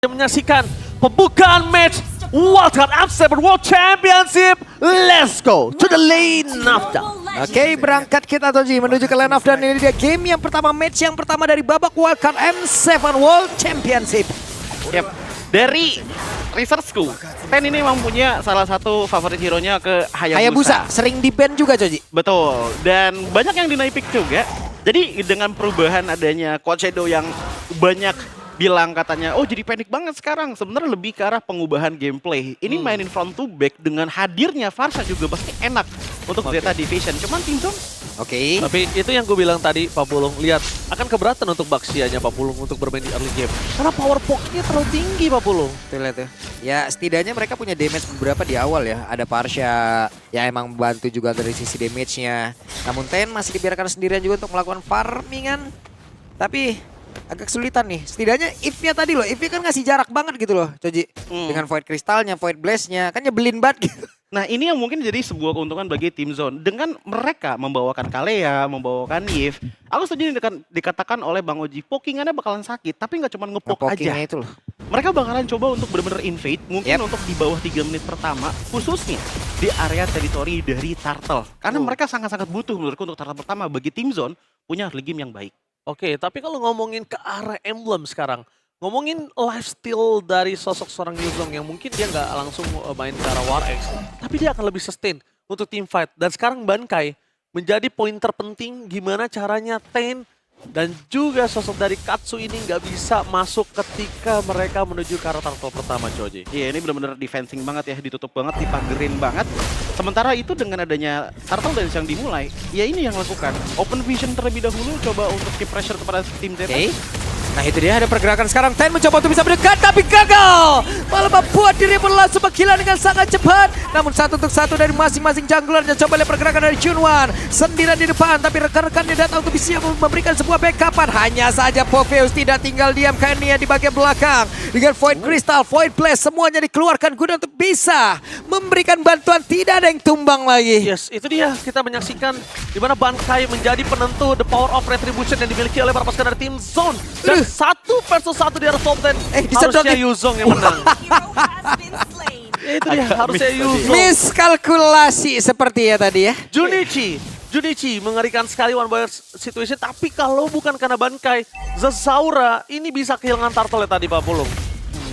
Menyaksikan pembukaan match Wildcard M7 World Championship. Let's go to the lane of down. Oke, berangkat kita Toji menuju ke lane of down. Ini dia game yang pertama, match yang pertama dari babak Wildcard M7 World Championship. Yep. Dari researchku, Ten ini memang punya salah satu favorit hero-nya ke Hayabusa. Sering di-ban juga Toji. Betul, dan banyak yang dinaik juga. Jadi dengan perubahan adanya Cold Shadow yang banyak bilang katanya, oh jadi panik banget sekarang. Sebenarnya lebih ke arah pengubahan gameplay. Ini mainin front to back dengan hadirnya Farsha juga pasti enak untuk Zeta Division. Cuman Timzone Oke. Tapi itu yang gue bilang tadi, Pak Pulung. Lihat, akan keberatan untuk Baxianya Pak Pulung untuk bermain di early game. Karena power poknya terlalu tinggi, Pak Pulung. Tuh lihat tuh. Ya setidaknya mereka punya damage beberapa di awal ya. Ada Farsha yang emang bantu juga dari sisi damage-nya. Namun Ten masih dibiarkan sendirian juga untuk melakukan farmingan. Tapi agak kesulitan nih. Setidaknya if-nya tadi loh. If-nya kan ngasih jarak banget gitu loh, Coji. Dengan Void Crystal-nya, Void Blaze-nya. Kan nyebelin banget gitu. Nah ini yang mungkin jadi sebuah keuntungan bagi Timzone. Dengan mereka membawakan Kalea, membawakan Yves. Aku setuju dikatakan oleh Bang Oji, pokingannya bakalan sakit. Tapi nggak cuma ngepok aja. Itu loh. Mereka bakalan coba untuk benar-benar invade. Mungkin untuk di bawah 3 menit pertama. Khususnya di area teritori dari Turtle. Karena mereka sangat-sangat butuh menurutku untuk Turtle pertama. Bagi Timzone punya early game yang baik. Oke, tapi kalau ngomongin ke arah emblem sekarang. Ngomongin lifestyle dari sosok seorang Yuzong yang mungkin dia nggak langsung main ke arah War X. Tapi dia akan lebih sustain untuk team fight. Dan sekarang Bankai menjadi poin terpenting gimana caranya Ten dan juga sosok dari Katsu ini nggak bisa masuk ketika mereka menuju ke arah turtle pertama, Joji. Iya, ini benar-benar defensing banget ya, ditutup banget, dipagerin banget. Sementara itu dengan adanya turtle dance yang dimulai, ya ini yang lakukan. Open vision terlebih dahulu, coba untuk keep pressure kepada tim Zeta. Oke. Nah itu dia ada pergerakan sekarang. Ten mencoba untuk bisa mendekat tapi gagal. Malah membuat diri berlangsung berkilan dengan sangat cepat. Namun satu untuk satu dari masing-masing jungler. Dan coba lihat pergerakan dari Chunwan. Sendirian di depan tapi rekan-rekannya datang untuk bisa memberikan sebuah backupan. Hanya saja Popheus tidak tinggal diam karena di bagian belakang. Dengan Void Crystal, Void Blast semuanya dikeluarkan guna untuk bisa memberikan bantuan. Tidak ada yang tumbang lagi. Yes, itu dia. Kita menyaksikan di mana Bankai menjadi penentu the power of retribution yang dimiliki oleh para pasukan dari tim Zone. Dan 1 versus 1 di arah top 10. Harusnya Yuzong yang menang. Ya itu dia, harusnya Yuzong. Miskalkulasi seperti ya tadi ya. Junichi mengerikan sekali one by situation. Tapi kalau bukan karena Bankai, Zazaura ini bisa kehilangan turtle tadi Pak Pulung.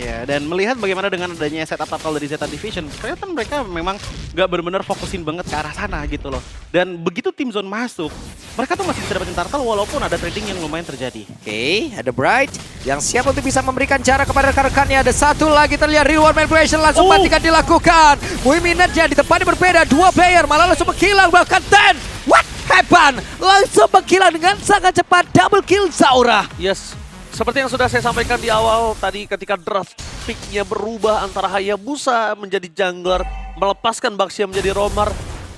Ya, dan melihat bagaimana dengan adanya setup turtle dari Zeta Division, kelihatan mereka memang nggak benar-benar fokusin banget ke arah sana gitu loh. Dan begitu Timzone masuk, mereka tuh masih bisa dapetin turtle walaupun ada trading yang lumayan terjadi. Oke, ada Bright yang siap untuk bisa memberikan jarak kepada rekan-rekannya. Ada satu lagi terlihat reward manipulation langsung matikan dilakukan. Minutnya di depannya berbeda, 2 player malah langsung menghilang bahkan Ten. What happened? Langsung menghilang dengan sangat cepat, double kill Zaura. Yes, seperti yang sudah saya sampaikan di awal tadi ketika draft pick-nya berubah antara Hayabusa menjadi jungler, melepaskan Baxia menjadi roamer.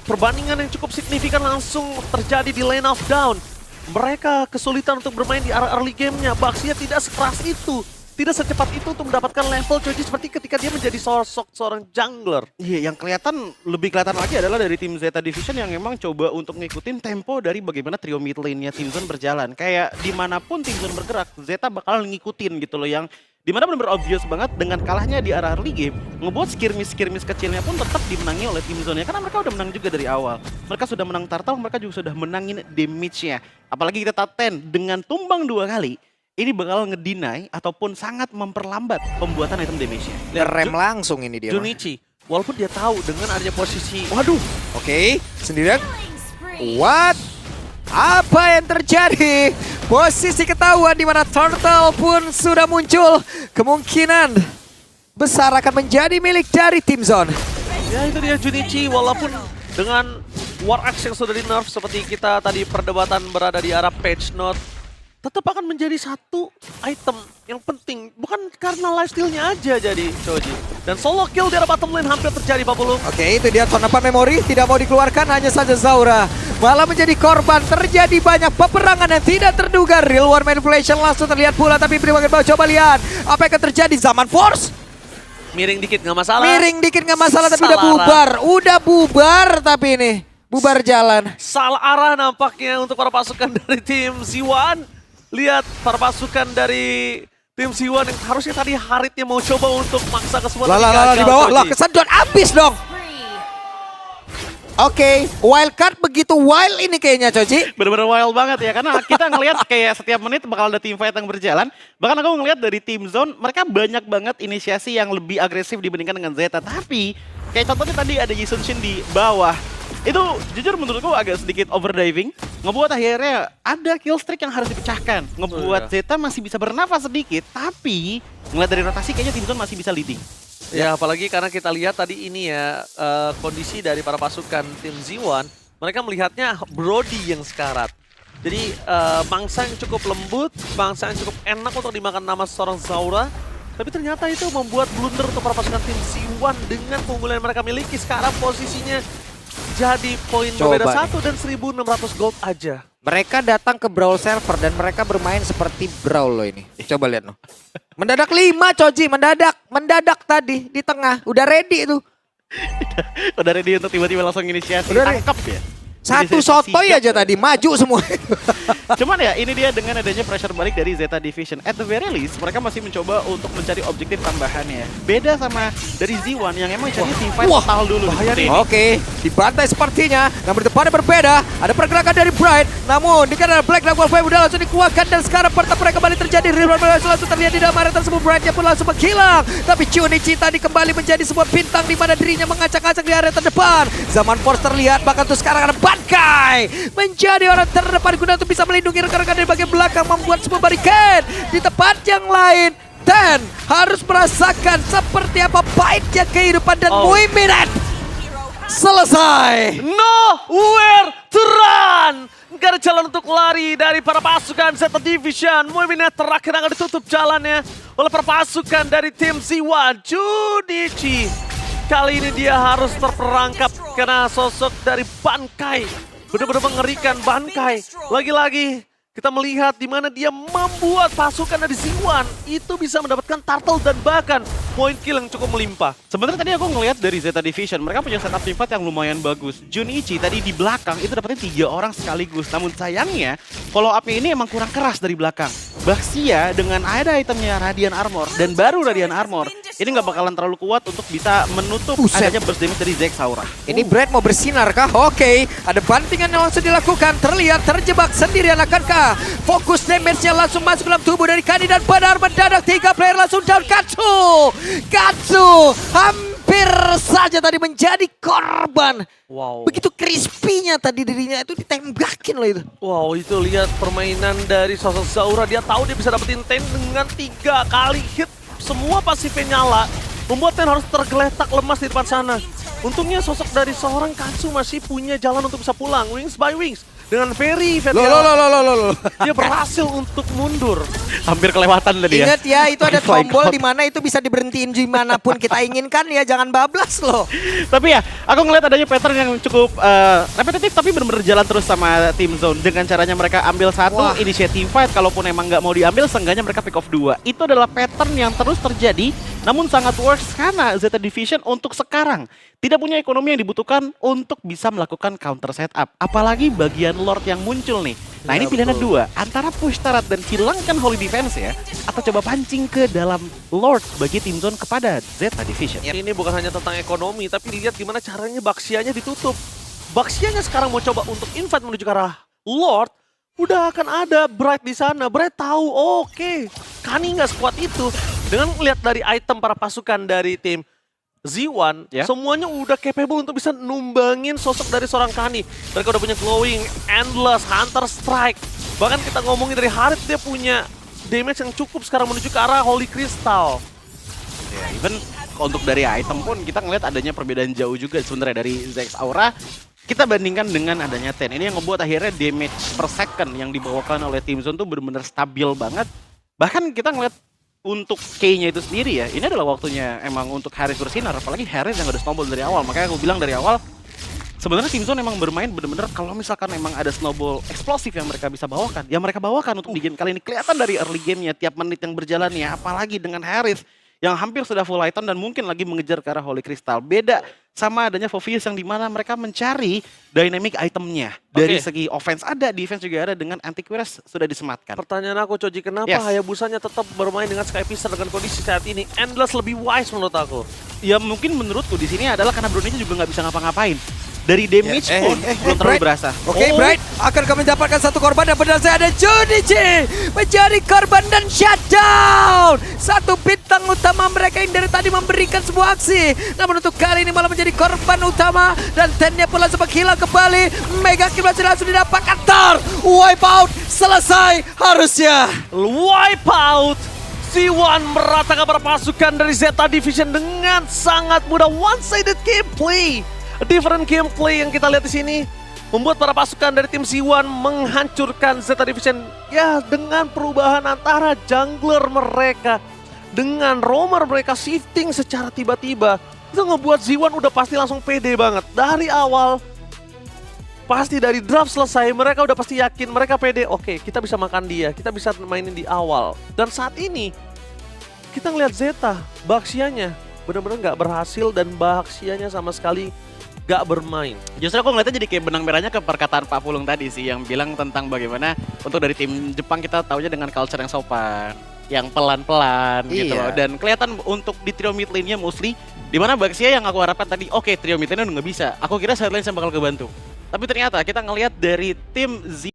Perbandingan yang cukup signifikan langsung terjadi di lane of down. Mereka kesulitan untuk bermain di arah early game-nya. Baxia tidak sekeras itu, tidak secepat itu untuk mendapatkan level Choji seperti ketika dia menjadi sosok seorang jungler. Iya, yang lebih kelihatan lagi adalah dari tim Zeta Division yang memang coba untuk ngikutin tempo dari bagaimana trio mid lane-nya Timzone berjalan. Kayak dimanapun Timzone bergerak, Zeta bakal ngikutin gitu loh, yang dimana benar-benar obvious banget dengan kalahnya di arah early game, ngebuat skirmish kecilnya pun tetap dimenangi oleh Timzone ya, karena mereka udah menang juga dari awal. Mereka sudah menang turtle, mereka juga sudah menangin damage-nya. Apalagi kita top 10 dengan tumbang 2 kali. Ini bakal ngedeny ataupun sangat memperlambat pembuatan item damage-nya. Rem langsung ini dia. Junichi, walaupun dia tahu dengan adanya posisi. Waduh, oke, sendirian. What? Apa yang terjadi? Posisi ketahuan di mana Turtle pun sudah muncul. Kemungkinan besar akan menjadi milik dari Timzone. Ya itu dia Junichi, walaupun dengan War Axe yang sudah di nerf seperti kita tadi perdebatan berada di arah patch note, tetap akan menjadi satu item yang penting. Bukan karena lifesteal-nya aja jadi Choji. Dan solo kill di arah bottom lane hampir terjadi Pak Pulung. Oke, itu dia tonapan memori. Tidak mau dikeluarkan, hanya saja Zaura malah menjadi korban. Terjadi banyak peperangan yang tidak terduga. Real war manipulation langsung terlihat pula. Tapi di bagian bawah coba lihat apa yang akan terjadi. Zaman Force. Miring dikit nggak masalah. Miring dikit nggak masalah tapi udah bubar. Udah bubar tapi ini. Bubar jalan. Salah arah nampaknya untuk para pasukan dari tim Z1. Lihat para pasukan dari Tim Z1 yang harusnya tadi Haritnya mau coba untuk maksa ke semua. Lah di bawah, lah kesedot abis dong. Oke, wildcard begitu wild ini kayaknya Coci. Bener-bener wild banget ya, karena kita ngelihat kayak setiap menit bakal ada team fight yang berjalan. Bahkan aku ngelihat dari tim Zone, mereka banyak banget inisiasi yang lebih agresif dibandingkan dengan Zeta. Tapi, kayak contohnya tadi ada Yisun Shin di bawah. Itu jujur menurutku agak sedikit overdiving. Ngebuat akhirnya ada kill streak yang harus dipecahkan. Ngebuat Zeta masih bisa bernafas sedikit, tapi ngeliat dari rotasi kayaknya tim Zone masih bisa leading. Ya apalagi karena kita lihat tadi ini ya kondisi dari para pasukan tim Z1, mereka melihatnya Brody yang sekarat. Jadi bangsa yang cukup lembut, bangsa yang cukup enak untuk dimakan nama seorang Zaura. Tapi ternyata itu membuat blunder untuk para pasukan tim Z1 dengan keunggulan yang mereka miliki. Sekarang posisinya jadi poin berbeda 1 dan 1.600 gold aja. Mereka datang ke Brawl server dan mereka bermain seperti Brawl loh ini. Coba lihat loh. Mendadak 5 Coji, mendadak tadi di tengah. Udah ready itu. Udah ready untuk tiba-tiba langsung inisiasi. Udah Tangkap ya. Satu sotoy aja tadi, maju semua. Cuman ya ini dia dengan adanya pressure balik dari Zeta Division. At the very least mereka masih mencoba untuk mencari objektif tambahannya. Beda sama dari Z1 yang emang cari teamfight total dulu. Oke, dibantai sepertinya. Namun di depannya berbeda. Ada pergerakan dari Bright. Namun dikira Black Dragon Flame udah langsung dikuatkan. Dan sekarang pertempuran kembali terjadi. Rebound langsung terlihat di dalam area tersebut. Brightnya pun langsung menghilang. Tapi Chunichi tadi kembali menjadi sebuah bintang di mana dirinya mengacak-acak di area terdepan. Zaman Force terlihat bahkan tuh sekarang ada Bankai menjadi orang terdepan guna untuk bisa melindungi rekan-rekan dari bagian belakang, membuat sebuah barricade di tempat yang lain. Dan harus merasakan seperti apa pahitnya kehidupan dan Muiminet selesai. Nowhere to run. Gak ada jalan untuk lari dari para pasukan Zeta Division. Muiminet terakhir akan ditutup jalannya oleh para pasukan dari tim Z1. Chunichi kali ini dia harus terperangkap karena sosok dari Bankai benar-benar mengerikan. Bankai lagi-lagi kita melihat di mana dia membuat pasukan dari Z1 itu bisa mendapatkan turtle dan bahkan poin kill yang cukup melimpah. Sebenarnya tadi aku ngelihat dari Zeta Division, mereka punya setup teamfight yang lumayan bagus. Junichi tadi di belakang itu dapetin 3 orang sekaligus. Namun sayangnya follow up-nya ini emang kurang keras dari belakang. Baxia dengan ada itemnya Radiant Armor dan baru Radiant Armor, ini nggak bakalan terlalu kuat untuk bisa menutup adanya burst damage dari Zek Saura. Ini Brad mau bersinar kah? Oke, ada bantingan yang langsung dilakukan. Terlihat terjebak sendirian, akankah fokus damage-nya langsung masuk dalam tubuh dari Kani dan benar mendadak 3 player langsung down. Katsu hampir saja tadi menjadi korban. Wow. Begitu crispy-nya tadi dirinya itu ditembakin loh itu. Wow, itu lihat permainan dari sosok Zaura. Dia tahu dia bisa dapetin Ten dengan 3 kali hit. Semua pasifnya nyala, membuat Ten harus tergeletak lemas di depan sana. Untungnya sosok dari seorang Katsu masih punya jalan untuk bisa pulang. Wings by Wings. Dengan Ferry, dia berhasil untuk mundur. Hampir kelewatan tadi ya. Ingat ya, itu ada tombol di mana itu bisa diberhentiin dimanapun kita inginkan ya, jangan bablas loh. Tapi ya, aku ngeliat adanya pattern yang cukup repetitif tapi benar-benar jalan terus sama tim Zone. Dengan caranya mereka ambil satu, initiate fight, kalaupun emang nggak mau diambil, seenggaknya mereka pick off 2. Itu adalah pattern yang terus terjadi, namun sangat works karena Zeta Division untuk sekarang tidak punya ekonomi yang dibutuhkan untuk bisa melakukan counter setup. Apalagi bagian Lord yang muncul nih. Nah ini pilihannya 2, antara push turret dan hilangkan Holy Defense ya, atau coba pancing ke dalam Lord bagi tim Zone kepada Zeta Division. Ini bukan hanya tentang ekonomi, tapi lihat gimana caranya Baxianya ditutup. Baxianya sekarang mau coba untuk invade menuju ke arah Lord, udah akan ada Bright di sana. Bright tahu, oke, Kani nggak sekuat itu. Dengan melihat dari item para pasukan dari tim Z1, semuanya udah capable untuk bisa numbangin sosok dari seorang Kani. Mereka udah punya Glowing, Endless, Hunter Strike. Bahkan kita ngomongin dari Harit, dia punya damage yang cukup sekarang menuju ke arah Holy Crystal. Ya, even untuk dari item pun kita ngeliat adanya perbedaan jauh juga sebenarnya dari Zek Aura. Kita bandingkan dengan adanya Ten. Ini yang membuat akhirnya damage per second yang dibawakan oleh tim Zone tuh benar-benar stabil banget. Bahkan kita ngeliat untuk K-nya itu sendiri ya, ini adalah waktunya emang untuk Harris bersinar, apalagi Harris yang udah snowball dari awal. Makanya aku bilang dari awal, sebenarnya tim Zone emang bermain bener-bener kalau misalkan emang ada snowball eksplosif yang mereka bisa bawakan, ya mereka bawakan untuk di game kali ini. Kelihatan dari early game-nya, tiap menit yang berjalannya, apalagi dengan Harris yang hampir sudah full item dan mungkin lagi mengejar ke arah Holy Crystal. Beda sama adanya Fovius yang dimana mereka mencari dynamic itemnya. Dari Oke. segi offense ada, defense juga ada, dengan antivirus sudah disematkan. Pertanyaan aku, Choji, kenapa Yes. Hayabusanya tetap bermain dengan Skypicer dengan kondisi saat ini? Endless lebih wise menurut aku. Ya mungkin menurutku di sini adalah karena Brunei juga nggak bisa ngapa-ngapain. Dari damage pun belum terlalu Bright. berasa. Oke, Oh. Bright akan kami mendapatkan satu korban dan benar saya ada Junichi menjadi korban dan shutdown. Satu bintang utama mereka yang dari tadi memberikan sebuah aksi. Namun untuk kali ini malah menjadi korban utama dan Ten-nya pun langsung menghilang kembali. Mega Kill langsung didapatkan. Wipeout selesai harusnya. Wipeout! C1 meratakan para pasukan dari Zeta Division dengan sangat mudah. One-sided gameplay. A different gameplay yang kita lihat di sini membuat para pasukan dari tim C1 menghancurkan Zeta Division ya dengan perubahan antara jungler mereka dengan roamer mereka shifting secara tiba-tiba. Itu ngebuat Z1 udah pasti langsung pede banget dari awal. Pasti dari draft selesai mereka udah pasti yakin, mereka pede, oke, kita bisa makan dia, kita bisa mainin di awal. Dan saat ini kita ngeliat Zeta, Baxianya benar-benar nggak berhasil dan Baxianya sama sekali nggak bermain. Justru aku ngeliatnya jadi kayak benang merahnya ke perkataan Pak Pulung tadi sih, yang bilang tentang bagaimana untuk dari tim Jepang kita taunya dengan culture yang sopan, yang pelan-pelan gitu Iya. loh. Dan kelihatan untuk di trio mid lane-nya mostly, dimana Baxia yang aku harapkan tadi, oke trio mid lane-nya udah nggak bisa. Aku kira side lane saya bakal kebantu. Tapi ternyata kita ngelihat dari tim Z